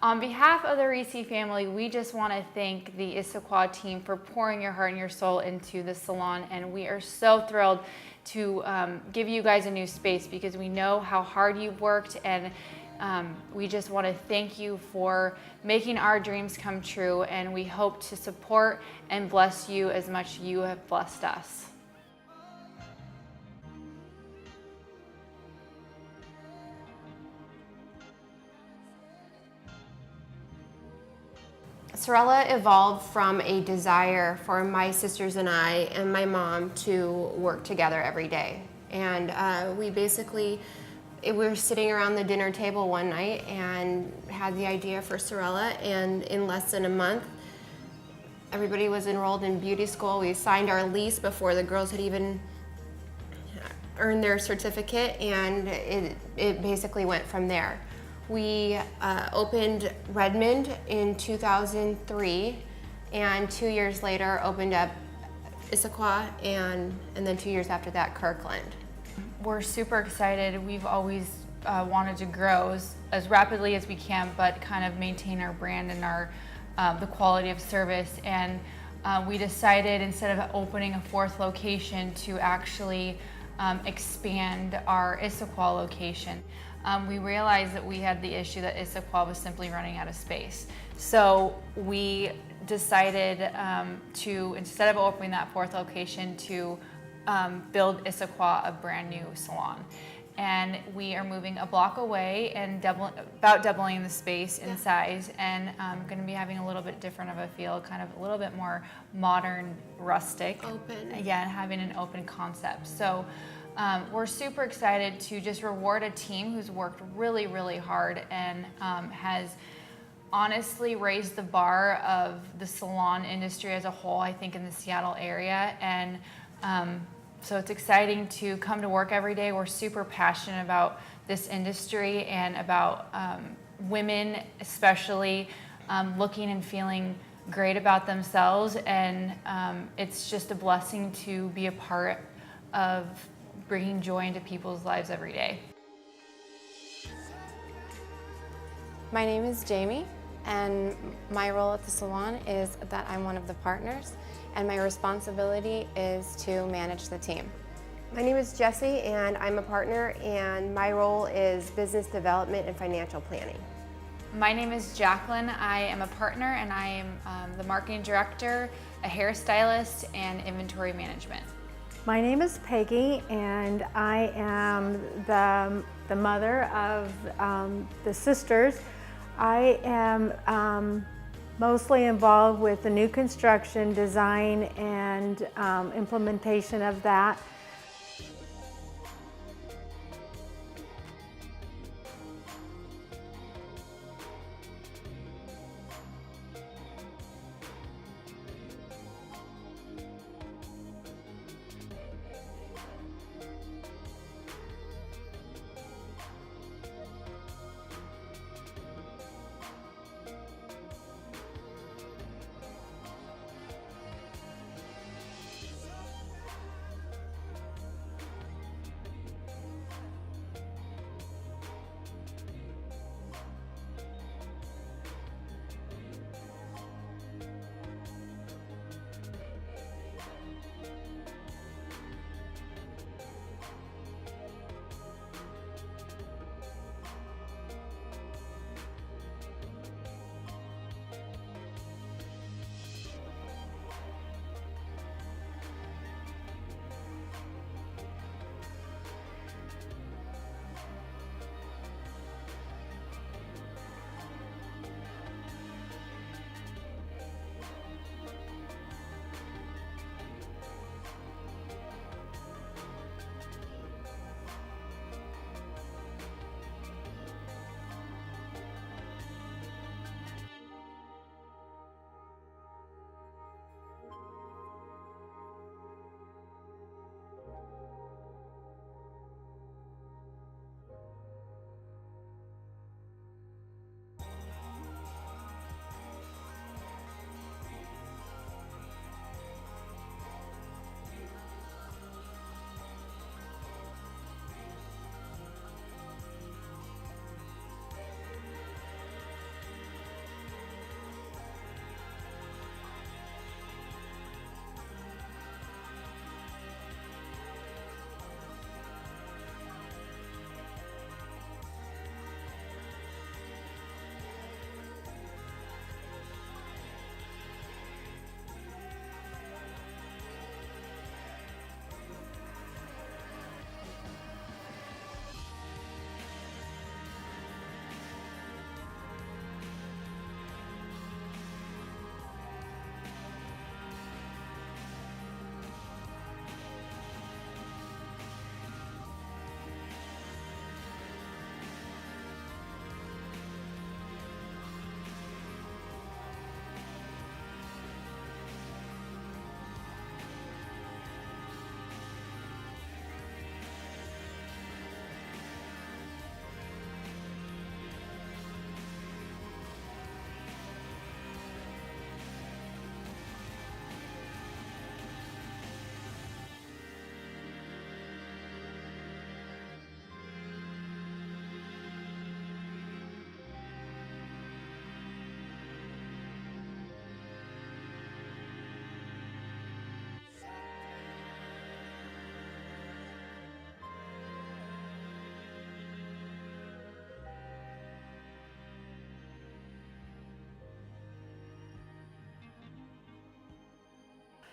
On behalf of the Reese family, we just want to thank the Issaquah team for pouring your heart and your soul into the salon, and we are so thrilled to give you guys a new space because we know how hard you've worked, and we just want to thank you for making our dreams come true, and we hope to support and bless you as much as you have blessed us. Sorella evolved from a desire for my sisters and I and my mom to work together every day. And we were sitting around the dinner table one night and had the idea for Sorella, and in less than a month, everybody was enrolled in beauty school. We signed our lease before the girls had even earned their certificate, and it basically went from there. We opened Redmond in 2003, and 2 years later opened up Issaquah, and then 2 years after that, Kirkland. We're super excited. We've always wanted to grow as rapidly as we can, but kind of maintain our brand and our the quality of service. And we decided, instead of opening a fourth location, to actually expand our Issaquah location. We realized that we had the issue that Issaquah was simply running out of space. So we decided to, instead of opening that fourth location, to build Issaquah a brand new salon. And we are moving a block away and about doubling the space in size, and going to be having a little bit different of a feel, kind of a little bit more modern, rustic. Open. Yeah, and having an open concept. So we're super excited to just reward a team who's worked really, really hard and has honestly raised the bar of the salon industry as a whole, I think, in the Seattle area. And so it's exciting to come to work every day. We're super passionate about this industry and about women especially looking and feeling great about themselves. And it's just a blessing to be a part of bringing joy into people's lives every day. My name is Jamie, and my role at the salon is that I'm one of the partners, and my responsibility is to manage the team. My name is Jessie, and I'm a partner, and my role is business development and financial planning. My name is Jacqueline. I am a partner, and I am the marketing director, a hairstylist, and inventory management. My name is Peggy, and I am the mother of the sisters. I am mostly involved with the new construction, design, and implementation of that.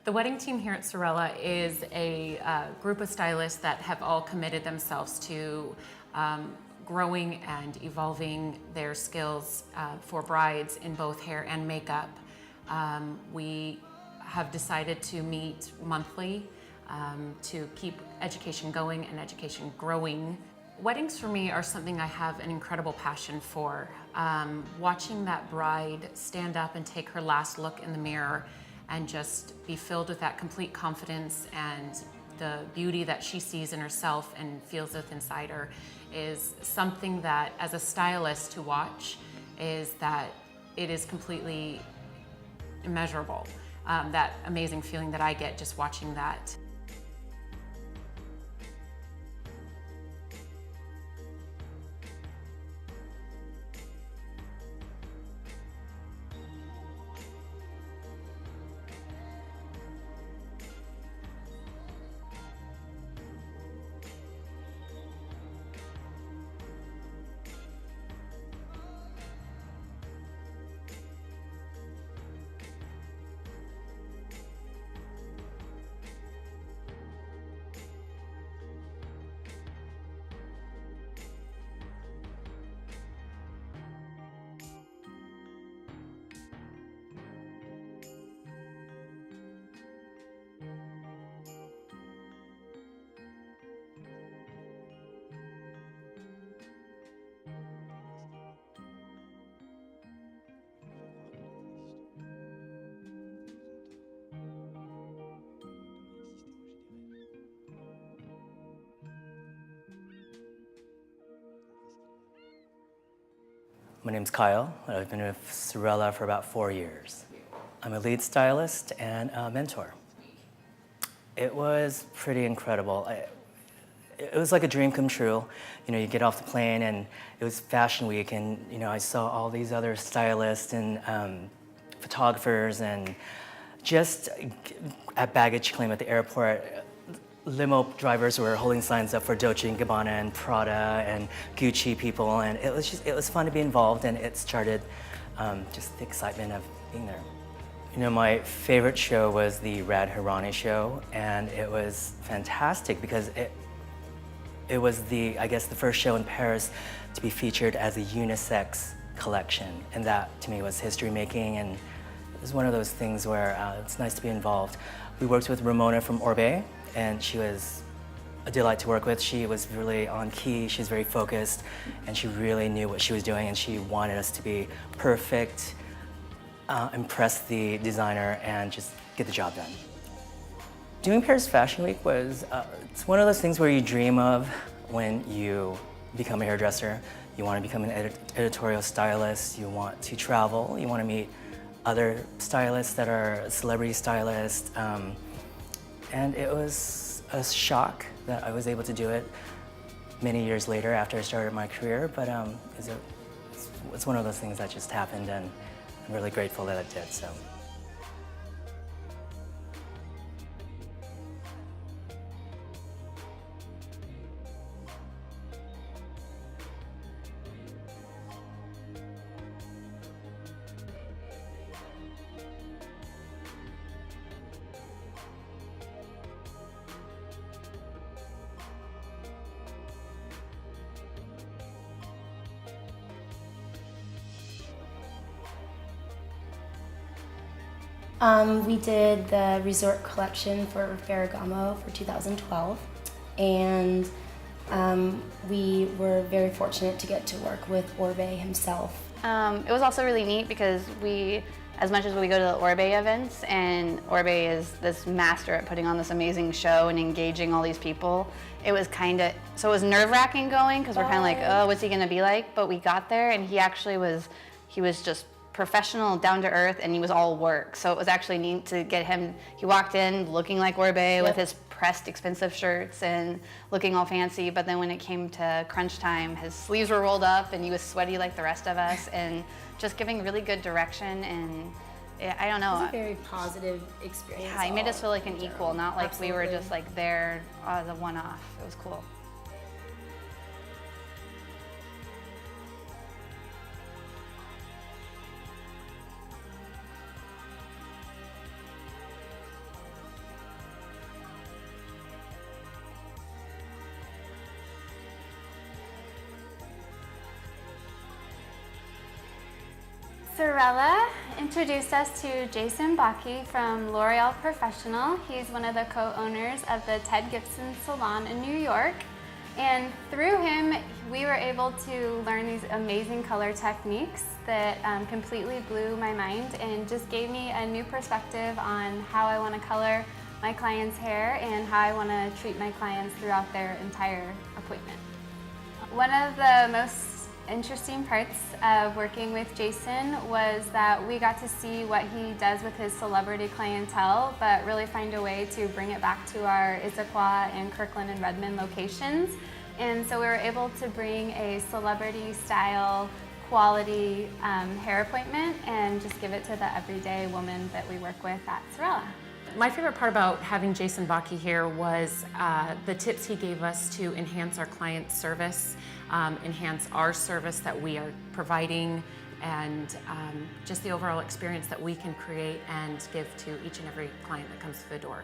The wedding team here at Sorella is a group of stylists that have all committed themselves to growing and evolving their skills for brides in both hair and makeup. We have decided to meet monthly to keep education going and education growing. Weddings for me are something I have an incredible passion for. Watching that bride stand up and take her last look in the mirror and just be filled with that complete confidence and the beauty that she sees in herself and feels with inside her is something that, as a stylist, to watch is that it is completely immeasurable. That amazing feeling that I get just watching that. My name's Kyle. I've been with Sorella for about 4 years. I'm a lead stylist and a mentor. It was pretty incredible. It was like a dream come true. You know, you get off the plane and it was Fashion Week, and you know, I saw all these other stylists and photographers, and just at baggage claim at the airport, limo drivers were holding signs up for Dolce & Gabbana and Prada and Gucci people, and it was fun to be involved, and it started just the excitement of being there. You know, my favorite show was the Rad Hirani show, and it was fantastic because it was I guess the first show in Paris to be featured as a unisex collection, and that to me was history making, and it was one of those things where it's nice to be involved. We worked with Ramona from Orbe, and she was a delight to work with. She was really on key, she's very focused, and she really knew what she was doing, and she wanted us to be perfect, impress the designer, and just get the job done. Doing Paris Fashion Week was, it's one of those things where you dream of when you become a hairdresser. You want to become an editorial stylist, you want to travel, you want to meet other stylists that are celebrity stylists. And it was a shock that I was able to do it many years later after I started my career, but it's one of those things that just happened, and I'm really grateful that it did, so. We did the resort collection for Ferragamo for 2012, and we were very fortunate to get to work with Orbe himself. It was also really neat because as much as we go to the Orbe events, and Orbe is this master at putting on this amazing show and engaging all these people, it was nerve-wracking going because we're kind of like, oh, what's he gonna be like? But we got there and he was just professional, down to earth, and he was all work. So it was actually neat to get him. He walked in looking like Orbe with his pressed expensive shirts and looking all fancy, but then when it came to crunch time, his sleeves were rolled up and he was sweaty like the rest of us, and just giving really good direction, and I don't know. It was a very positive experience. Yeah, he made us feel like an equal, not like we were Absolutely. just like there as a one-off. It was cool. Sorella introduced us to Jason Baki from L'Oreal Professional. He's one of the co-owners of the Ted Gibson Salon in New York. And through him, we were able to learn these amazing color techniques that completely blew my mind and just gave me a new perspective on how I want to color my clients' hair and how I want to treat my clients throughout their entire appointment. One of the most interesting parts of working with Jason was that we got to see what he does with his celebrity clientele, but really find a way to bring it back to our Issaquah and Kirkland and Redmond locations. And so we were able to bring a celebrity style quality hair appointment and just give it to the everyday woman that we work with at Sorella. My favorite part about having Jason Baki here was the tips he gave us to enhance our client service, enhance our service that we are providing, and just the overall experience that we can create and give to each and every client that comes through the door.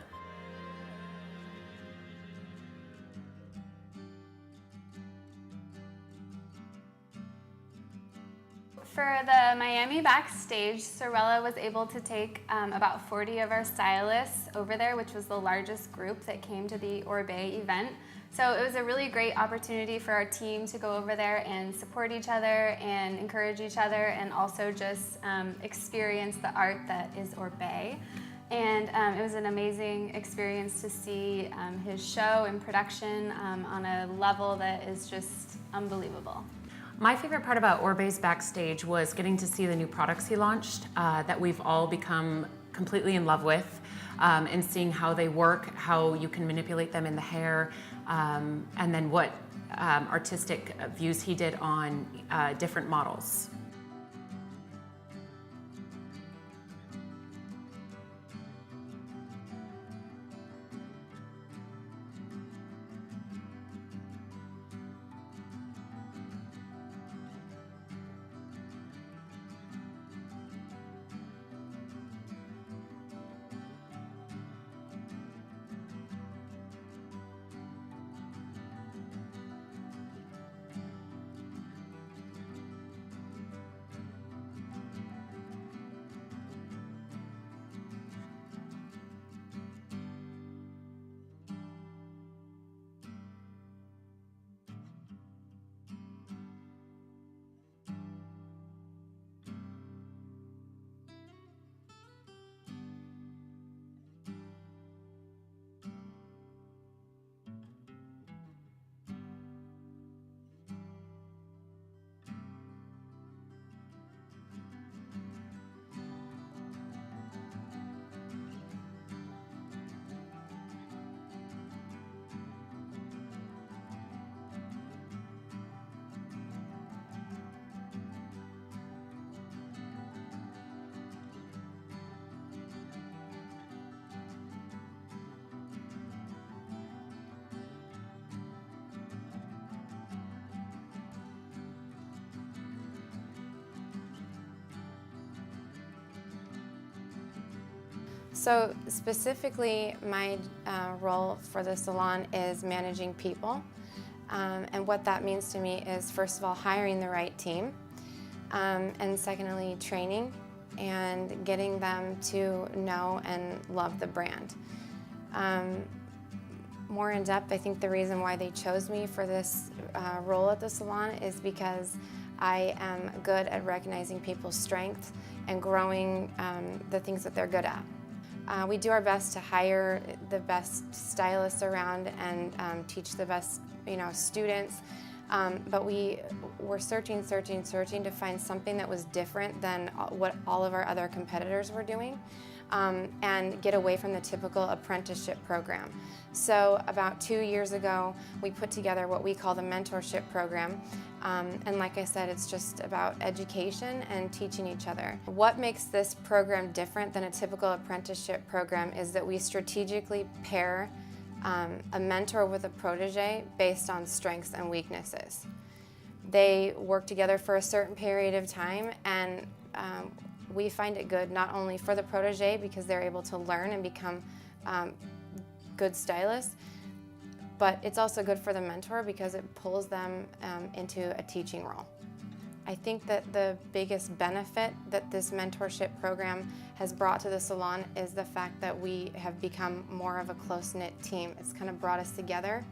For the Miami backstage, Sorella was able to take about 40 of our stylists over there, which was the largest group that came to the Orbea event. So it was a really great opportunity for our team to go over there and support each other and encourage each other, and also just experience the art that is Orbea. And it was an amazing experience to see his show and production on a level that is just unbelievable. My favorite part about Orbea's backstage was getting to see the new products he launched that we've all become completely in love with, and seeing how they work, how you can manipulate them in the hair, and then what artistic views he did on different models. So specifically, my role for the salon is managing people. And what that means to me is, first of all, hiring the right team, and secondly, training and getting them to know and love the brand. More in depth, I think the reason why they chose me for this role at the salon is because I am good at recognizing people's strengths and growing the things that they're good at. We do our best to hire the best stylists around and teach the best, students. But we're searching to find something that was different than what all of our other competitors were doing, and get away from the typical apprenticeship program. So about 2 years ago, we put together what we call the mentorship program. And like I said, it's just about education and teaching each other. What makes this program different than a typical apprenticeship program is that we strategically pair a mentor with a protege based on strengths and weaknesses. They work together for a certain period of time, and we find it good not only for the protege because they're able to learn and become good stylists, but it's also good for the mentor because it pulls them into a teaching role. I think that the biggest benefit that this mentorship program has brought to the salon is the fact that we have become more of a close-knit team. It's kind of brought us together,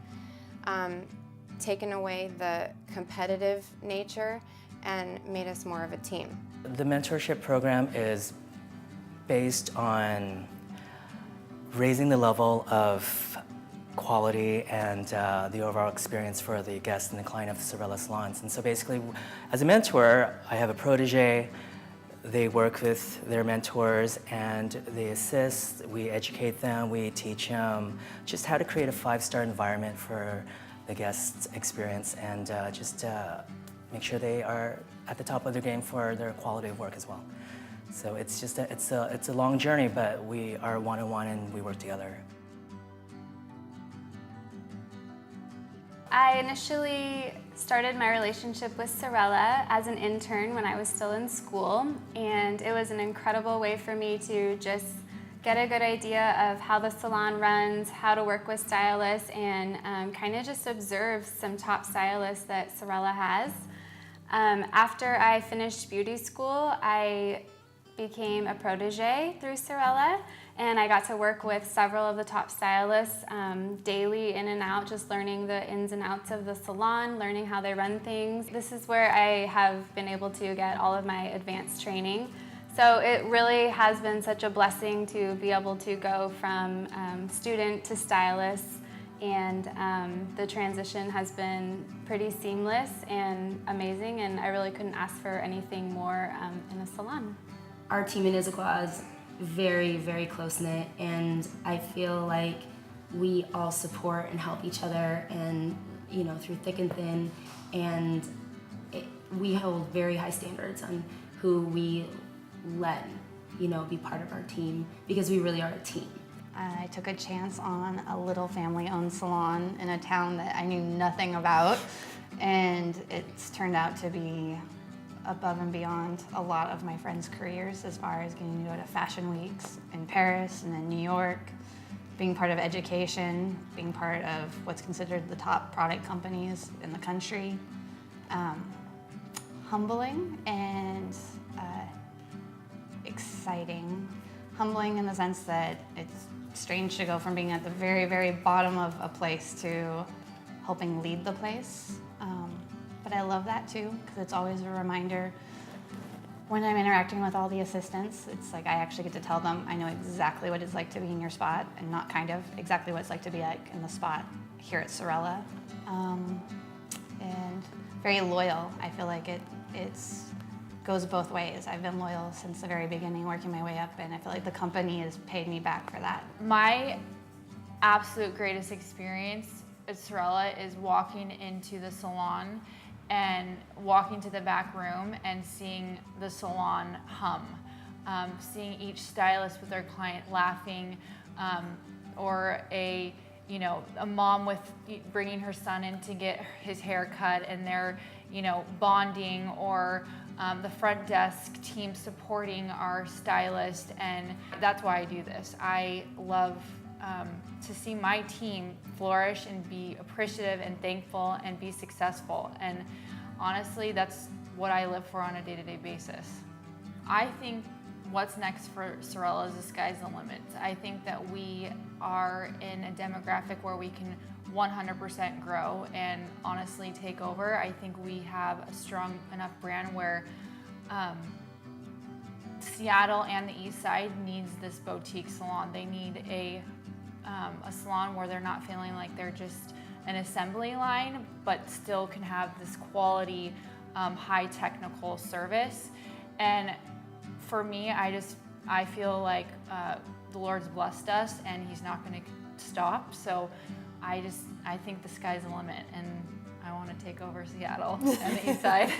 taken away the competitive nature, and made us more of a team. The mentorship program is based on raising the level of quality and the overall experience for the guests and the client of Sorella Salons. And so basically, as a mentor, I have a protege. They work with their mentors and they assist, we educate them, we teach them just how to create a 5-star environment for the guests' experience and just make sure they are at the top of their game for their quality of work as well. So it's just it's a long journey, but we are one-on-one and we work together. I initially started my relationship with Sorella as an intern when I was still in school, and it was an incredible way for me to just get a good idea of how the salon runs, how to work with stylists, and kind of just observe some top stylists that Sorella has. After I finished beauty school, I became a protege through Sorella, and I got to work with several of the top stylists daily in and out, just learning the ins and outs of the salon, learning how they run things. This is where I have been able to get all of my advanced training. So it really has been such a blessing to be able to go from student to stylist, and the transition has been pretty seamless and amazing, and I really couldn't ask for anything more in a salon. Our team in Issaquah is very, very close-knit, and I feel like we all support and help each other, and through thick and thin, and we hold very high standards on who we let be part of our team, because we really are a team. I took a chance on a little family-owned salon in a town that I knew nothing about, and it's turned out to be above and beyond a lot of my friends' careers, as far as getting to go to fashion weeks in Paris and then New York, being part of education, being part of what's considered the top product companies in the country. Humbling and exciting. Humbling in the sense that it's strange to go from being at the very, very bottom of a place to helping lead the place. But I love that too, because it's always a reminder when I'm interacting with all the assistants. It's like I actually get to tell them I know exactly what it's like to be in your spot, and not kind of, exactly what it's like to be like in the spot here at Sorella. And very loyal. I feel like it's goes both ways. I've been loyal since the very beginning, working my way up, and I feel like the company has paid me back for that. My absolute greatest experience at Sorella is walking into the salon and walking to the back room and seeing the salon hum. Seeing each stylist with their client laughing, or a mom with bringing her son in to get his hair cut and they're bonding, or the front desk team supporting our stylist. And that's why I do this. I love to see my team flourish and be appreciative and thankful and be successful. And honestly, that's what I live for on a day-to-day basis. I think what's next for Sorella is the sky's the limit. I think that we are in a demographic where we can 100% grow and honestly take over. I think we have a strong enough brand where Seattle and the East Side needs this boutique salon. They need a salon where they're not feeling like they're just an assembly line, but still can have this quality, high technical service. And for me, I feel like the Lord's blessed us and He's not going to stop. So I think the sky's the limit, and I want to take over Seattle and the East Side.